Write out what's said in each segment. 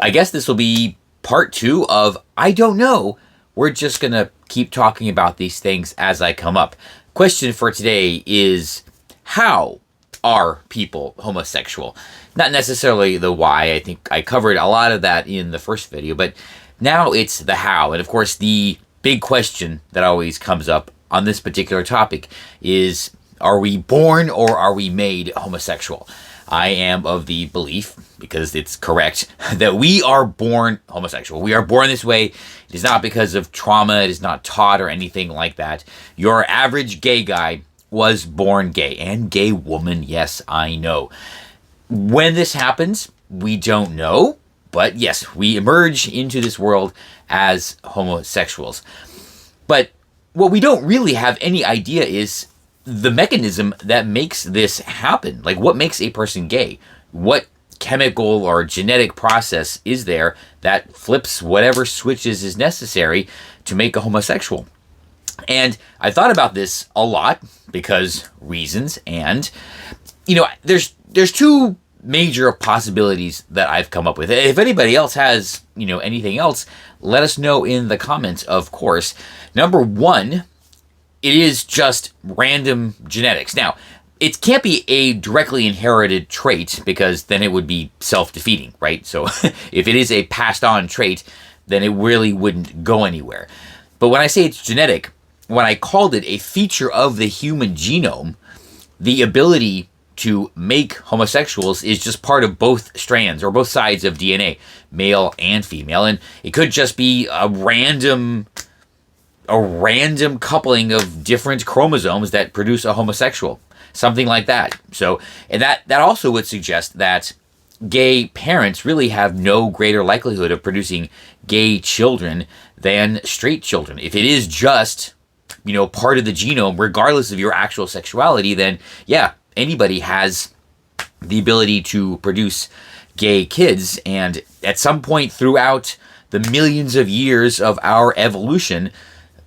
I guess this will be part 2 of I don't know. We're just going to keep talking about these things as I come up. Question for today is, how are people homosexual? Not necessarily the why. I think I covered a lot of that in the first video, but now it's the how. And of course, the big question that always comes up on this particular topic is, are we born or are we made homosexual? I am of the belief, because it's correct, that we are born homosexual. We are born this way. It is not because of trauma. It is not taught or anything like that. Your average gay guy was born gay, and gay woman, yes, I know. When this happens, we don't know, but yes, we emerge into this world as homosexuals. But what we don't really have any idea is the mechanism that makes this happen. Like, what makes a person gay? What chemical or genetic process is there that flips whatever switches is necessary to make a homosexual? And I thought about this a lot because reasons, and there's two major possibilities that I've come up with. If anybody else has anything else, let us know in the comments, of course. Number one, it is just random genetics. Now, it can't be a directly inherited trait, because then it would be self-defeating, right? So if it is a passed on trait, then it really wouldn't go anywhere. But when I say it's genetic, when I called it a feature of the human genome, the ability to make homosexuals is just part of both strands or both sides of DNA, male and female. And it could just be a random coupling of different chromosomes that produce a homosexual, something like that. So, and that also would suggest that gay parents really have no greater likelihood of producing gay children than straight children. If it is just, part of the genome, regardless of your actual sexuality, then yeah, anybody has the ability to produce gay kids. And at some point throughout the millions of years of our evolution,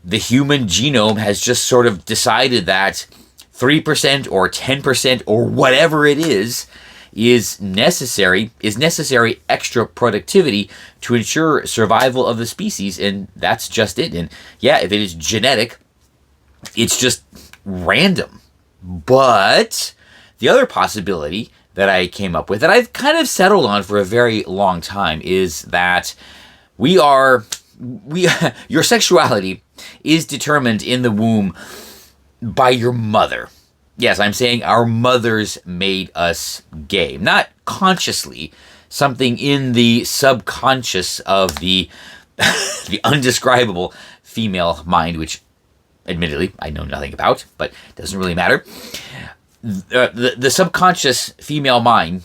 the human genome has just sort of decided that 3% or 10% or whatever it is necessary extra productivity to ensure survival of the species, and that's just it. And yeah, if it is genetic, it's just random. But the other possibility that I came up with, that I've kind of settled on for a very long time, is that your sexuality is determined in the womb by your mother. Yes, I'm saying our mothers made us gay. Not consciously, something in the subconscious of the undescribable female mind, which admittedly I know nothing about, but it doesn't really matter. The subconscious female mind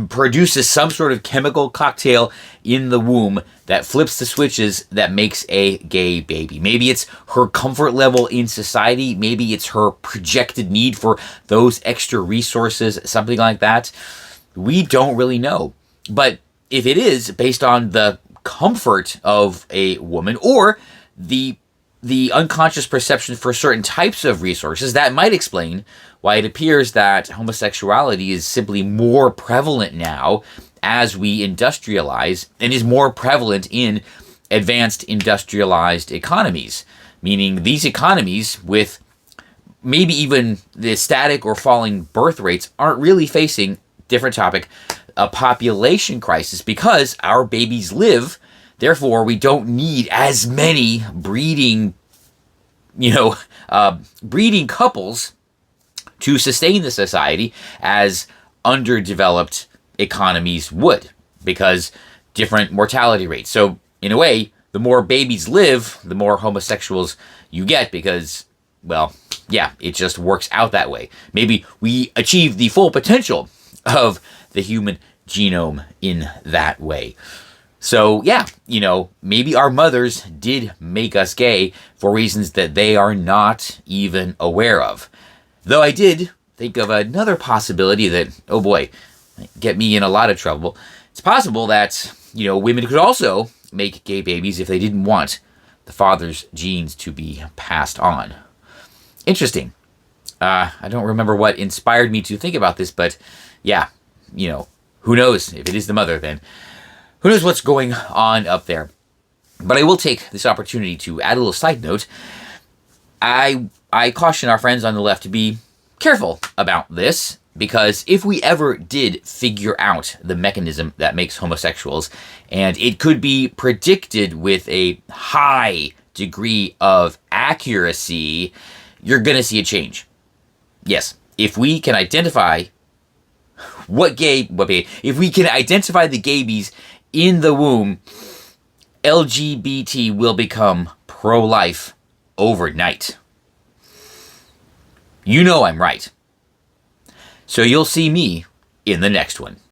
produces some sort of chemical cocktail in the womb that flips the switches that makes a gay baby. Maybe it's her comfort level in society. Maybe it's her projected need for those extra resources, something like that. We don't really know. But if it is based on the comfort of a woman, or the unconscious perception for certain types of resources, that might explain why it appears that homosexuality is simply more prevalent now as we industrialize, and is more prevalent in advanced industrialized economies. Meaning these economies, with maybe even the static or falling birth rates, aren't really facing, different topic, a population crisis, because our babies live. Therefore, we don't need as many breeding couples to sustain the society as underdeveloped economies would, because different mortality rates. So in a way, the more babies live, the more homosexuals you get, because, well, yeah, it just works out that way. Maybe we achieve the full potential of the human genome in that way. So yeah, maybe our mothers did make us gay for reasons that they are not even aware of. Though I did think of another possibility that, oh boy, get me in a lot of trouble. It's possible that, women could also make gay babies if they didn't want the father's genes to be passed on. Interesting. I don't remember what inspired me to think about this, but yeah, who knows if it is the mother then. Who knows what's going on up there? But I will take this opportunity to add a little side note. I caution our friends on the left to be careful about this, because if we ever did figure out the mechanism that makes homosexuals, and it could be predicted with a high degree of accuracy, you're going to see a change. Yes, if we can identify if we can identify the gabies in the womb, LGBT will become pro-life overnight. You know I'm right. So you'll see me in the next one.